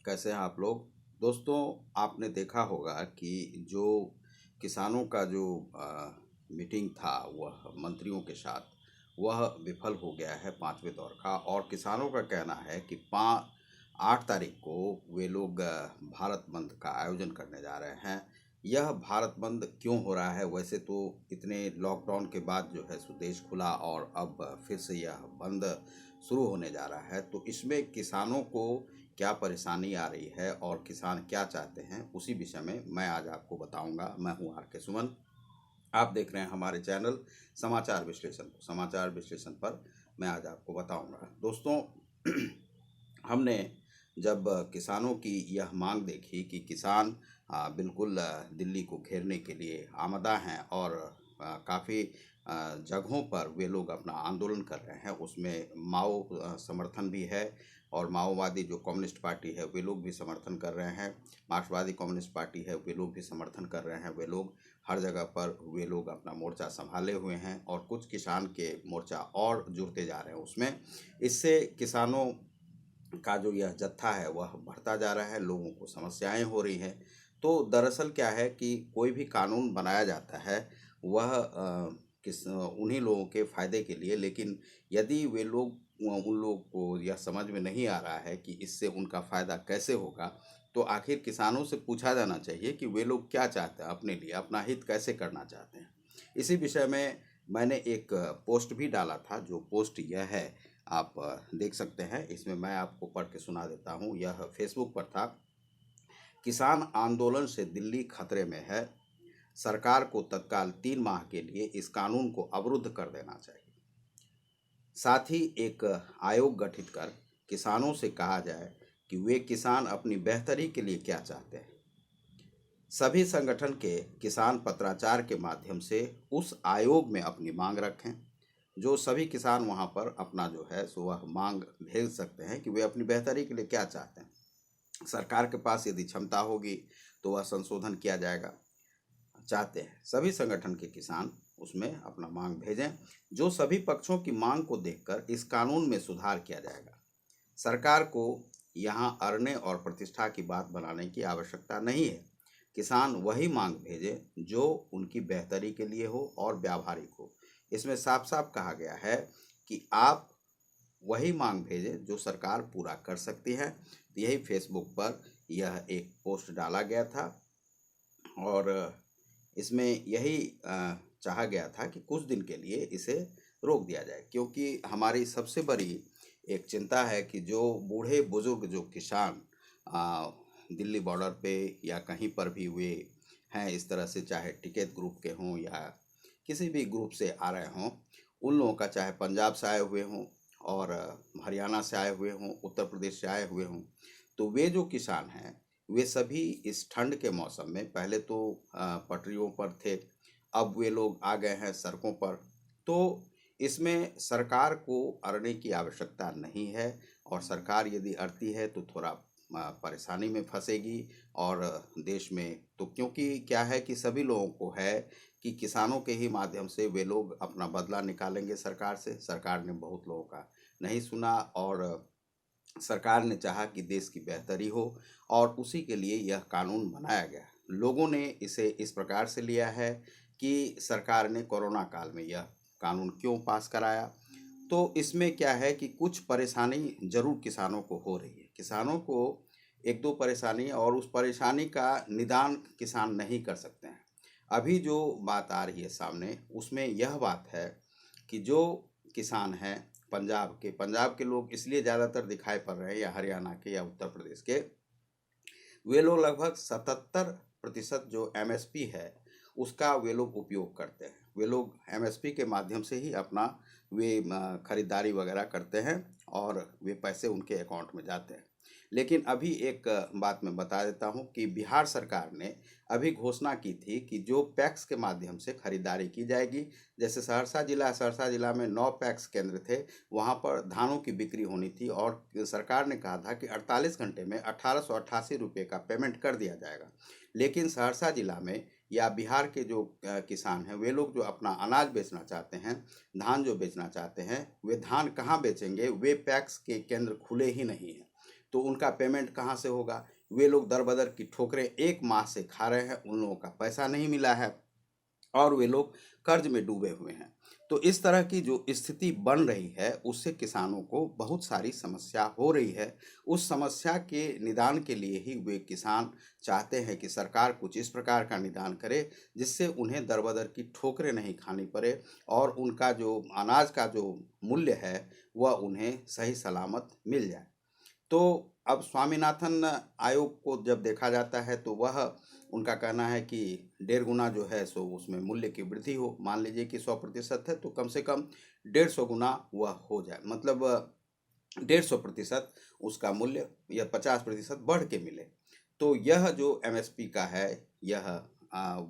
कैसे हैं आप लोग। दोस्तों, आपने देखा होगा कि जो किसानों का जो मीटिंग था वह मंत्रियों के साथ वह विफल हो गया है 5वें दौर का। और किसानों का कहना है कि 8 तारीख को वे लोग भारत बंद का आयोजन करने जा रहे हैं। यह भारत बंद क्यों हो रहा है? वैसे तो इतने लॉकडाउन के बाद जो है सो देश खुला और अब फिर से यह बंद शुरू होने जा रहा है। तो इसमें किसानों को क्या परेशानी आ रही है और किसान क्या चाहते हैं, उसी विषय में मैं आज आपको बताऊंगा। मैं हूं आर के सुमन। आप देख रहे हैं हमारे चैनल समाचार विश्लेषण को। समाचार विश्लेषण पर मैं आज आपको बताऊंगा। दोस्तों, हमने जब किसानों की यह मांग देखी कि किसान बिल्कुल दिल्ली को घेरने के लिए आमदा हैं और काफ़ी जगहों पर वे लोग अपना आंदोलन कर रहे हैं, उसमें माओ समर्थन भी है और माओवादी जो कम्युनिस्ट पार्टी है वे लोग भी समर्थन कर रहे हैं। मार्क्सवादी कम्युनिस्ट पार्टी है वे लोग भी समर्थन कर रहे हैं। वे लोग हर जगह पर वे लोग अपना मोर्चा संभाले हुए हैं और कुछ किसान के मोर्चा और जुड़ते जा रहे हैं उसमें। इससे किसानों का जो यह जत्था है वह बढ़ता जा रहा है, लोगों को समस्याएं हो रही हैं। तो दरअसल क्या है कि कोई भी कानून बनाया जाता है वह उन्हीं लोगों के फ़ायदे के लिए, लेकिन यदि वे लोग उन लोगों को यह समझ में नहीं आ रहा है कि इससे उनका फ़ायदा कैसे होगा, तो आखिर किसानों से पूछा जाना चाहिए कि वे लोग क्या चाहते हैं, अपने लिए अपना हित कैसे करना चाहते हैं। इसी विषय में मैंने एक पोस्ट भी डाला था। जो पोस्ट यह है, आप देख सकते हैं। इसमें मैं आपको पढ़ के सुना देता हूँ। यह फेसबुक पर था। किसान आंदोलन से दिल्ली खतरे में है, सरकार को तत्काल 3 माह के लिए इस कानून को अवरुद्ध कर देना चाहिए। साथ ही एक आयोग गठित कर किसानों से कहा जाए कि वे किसान अपनी बेहतरी के लिए क्या चाहते हैं। सभी संगठन के किसान पत्राचार के माध्यम से उस आयोग में अपनी मांग रखें। जो सभी किसान वहाँ पर अपना जो है सो वह मांग भेज सकते हैं कि वे अपनी बेहतरी के लिए क्या चाहते हैं। सरकार के पास यदि क्षमता होगी तो वह संशोधन किया जाएगा। चाहते हैं सभी संगठन के किसान उसमें अपना मांग भेजें। जो सभी पक्षों की मांग को देखकर इस कानून में सुधार किया जाएगा। सरकार को यहाँ अरने और प्रतिष्ठा की बात बनाने की आवश्यकता नहीं है। किसान वही मांग भेजें जो उनकी बेहतरी के लिए हो और व्यावहारिक हो। इसमें साफ साफ कहा गया है कि आप वही मांग भेजें जो सरकार पूरा कर सकती है। तो यही फेसबुक पर यह एक पोस्ट डाला गया था और इसमें यही चाहा गया था कि कुछ दिन के लिए इसे रोक दिया जाए, क्योंकि हमारी सबसे बड़ी एक चिंता है कि जो बूढ़े बुजुर्ग जो किसान दिल्ली बॉर्डर पे या कहीं पर भी वे हैं, इस तरह से चाहे टिकैत ग्रुप के हों या किसी भी ग्रुप से आ रहे हों, उन लोगों का चाहे पंजाब से आए हुए हों और हरियाणा से आए हुए हों, उत्तर प्रदेश से आए हुए हों, तो वे जो किसान हैं वे सभी इस ठंड के मौसम में पहले तो पटरियों पर थे, अब वे लोग आ गए हैं सड़कों पर। तो इसमें सरकार को अड़ने की आवश्यकता नहीं है और सरकार यदि अड़ती है तो थोड़ा परेशानी में फंसेगी। और देश में तो क्योंकि क्या है कि सभी लोगों को है कि किसानों के ही माध्यम से वे लोग अपना बदला निकालेंगे सरकार से। सरकार ने बहुत लोगों का नहीं सुना और सरकार ने चाहा कि देश की बेहतरी हो और उसी के लिए यह कानून बनाया गया। लोगों ने इसे इस प्रकार से लिया है कि सरकार ने कोरोना काल में यह कानून क्यों पास कराया। तो इसमें क्या है कि कुछ परेशानी ज़रूर किसानों को हो रही है। किसानों को एक दो परेशानी, और उस परेशानी का निदान किसान नहीं कर सकते हैं। अभी जो बात आ रही है सामने उसमें यह बात है कि जो किसान हैं पंजाब के लोग इसलिए ज़्यादातर दिखाई पड़ रहे हैं, या हरियाणा के या उत्तर प्रदेश के, वे लोग लगभग 77% जो एमएसपी है उसका वे लोग उपयोग करते हैं। वे लोग एमएसपी के माध्यम से ही अपना वे खरीदारी वगैरह करते हैं और वे पैसे उनके अकाउंट में जाते हैं। लेकिन अभी एक बात मैं बता देता हूं कि बिहार सरकार ने अभी घोषणा की थी कि जो पैक्स के माध्यम से खरीदारी की जाएगी, जैसे सहरसा जिला में 9 पैक्स केंद्र थे, वहां पर धानों की बिक्री होनी थी और सरकार ने कहा था कि 48 घंटे में 1888 रुपये का पेमेंट कर दिया जाएगा। लेकिन सहरसा जिला में या बिहार के जो किसान हैं वे लोग जो अपना अनाज बेचना चाहते हैं, धान जो बेचना चाहते हैं, वे धान कहाँ बेचेंगे? वे पैक्स के केंद्र खुले ही नहीं हैं। तो उनका पेमेंट कहाँ से होगा? वे लोग दर बदर की ठोकरें 1 माह से खा रहे हैं, उन लोगों का पैसा नहीं मिला है और वे लोग कर्ज में डूबे हुए हैं। तो इस तरह की जो स्थिति बन रही है, उससे किसानों को बहुत सारी समस्या हो रही है। उस समस्या के निदान के लिए ही वे किसान चाहते हैं कि सरकार कुछ इस प्रकार का निदान करे, जिससे उन्हें दर-बदर की ठोकरें नहीं खानी पड़े और उनका जो अनाज का जो मूल्य है, वह उन्हें सही सलामत मिल जाए। तो अब स्वामीनाथन आयोग को जब देखा जाता है तो वह उनका कहना है कि 1.5 गुना जो है सो उसमें मूल्य की वृद्धि हो। मान लीजिए कि 100% है तो कम से कम 150 गुना वह हो जाए, मतलब 150% उसका मूल्य या 50% बढ़ के मिले। तो यह जो एमएसपी का है, यह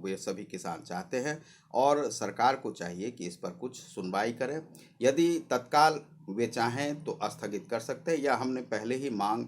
वे सभी किसान चाहते हैं और सरकार को चाहिए कि इस पर कुछ सुनवाई करें। यदि तत्काल वे चाहें तो स्थगित कर सकते हैं, या हमने पहले ही मांग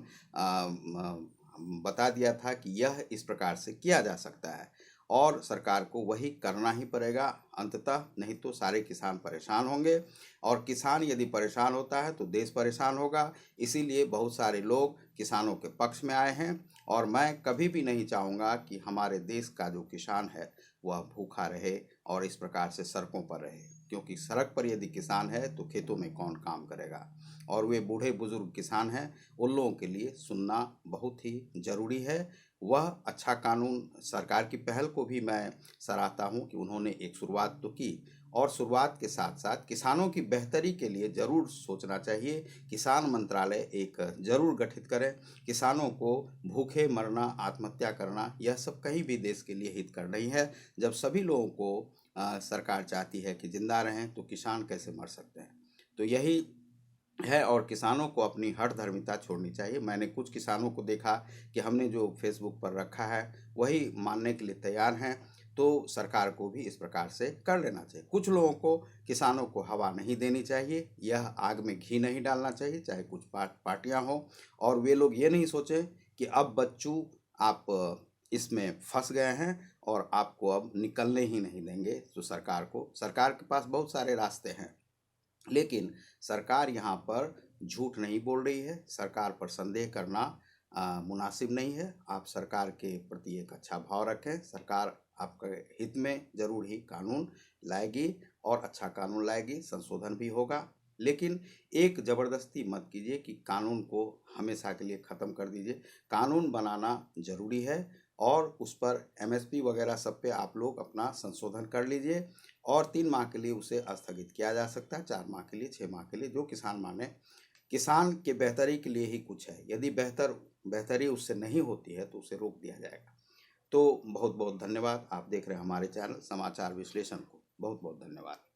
बता दिया था कि यह इस प्रकार से किया जा सकता है और सरकार को वही करना ही पड़ेगा अंततः, नहीं तो सारे किसान परेशान होंगे और किसान यदि परेशान होता है तो देश परेशान होगा। इसीलिए बहुत सारे लोग किसानों के पक्ष में आए हैं और मैं कभी भी नहीं चाहूँगा कि हमारे देश का जो किसान है वह भूखा रहे और इस प्रकार से सड़कों पर रहे, क्योंकि सड़क पर यदि किसान है तो खेतों में कौन काम करेगा। और वे बूढ़े बुजुर्ग किसान हैं, उन लोगों के लिए सुनना बहुत ही ज़रूरी है। वह अच्छा कानून, सरकार की पहल को भी मैं सराहता हूँ कि उन्होंने एक शुरुआत तो की और शुरुआत के साथ साथ किसानों की बेहतरी के लिए ज़रूर सोचना चाहिए। किसान मंत्रालय एक ज़रूर गठित करें। किसानों को भूखे मरना, आत्महत्या करना, यह सब कहीं भी देश के लिए हितकर नहीं है। जब सभी लोगों को सरकार चाहती है कि जिंदा रहें तो किसान कैसे मर सकते हैं? तो यही है और किसानों को अपनी हठधर्मिता छोड़नी चाहिए। मैंने कुछ किसानों को देखा कि हमने जो फेसबुक पर रखा है वही मानने के लिए तैयार हैं, तो सरकार को भी इस प्रकार से कर लेना चाहिए। कुछ लोगों को, किसानों को हवा नहीं देनी चाहिए, यह आग में घी नहीं डालना चाहिए, चाहे कुछ पार्टियां हों, और वे लोग ये नहीं सोचें कि अब बच्चू आप इसमें फंस गए हैं और आपको अब निकलने ही नहीं देंगे। तो सरकार के पास बहुत सारे रास्ते हैं, लेकिन सरकार यहाँ पर झूठ नहीं बोल रही है। सरकार पर संदेह करना मुनासिब नहीं है। आप सरकार के प्रति एक अच्छा भाव रखें। सरकार आपके हित में जरूर ही कानून लाएगी और अच्छा कानून लाएगी, संशोधन भी होगा। लेकिन एक ज़बरदस्ती मत कीजिए कि कानून को हमेशा के लिए ख़त्म कर दीजिए। कानून बनाना ज़रूरी है और उस पर एमएसपी वगैरह सब पे आप लोग अपना संशोधन कर लीजिए और 3 माह के लिए उसे स्थगित किया जा सकता है, 4 माह के लिए, 6 माह के लिए, जो किसान माने। किसान के बेहतरी के लिए ही कुछ है। यदि बेहतरी उससे नहीं होती है तो उसे रोक दिया जाएगा। तो बहुत बहुत धन्यवाद। आप देख रहे हैं हमारे चैनल समाचार विश्लेषण को। बहुत बहुत धन्यवाद।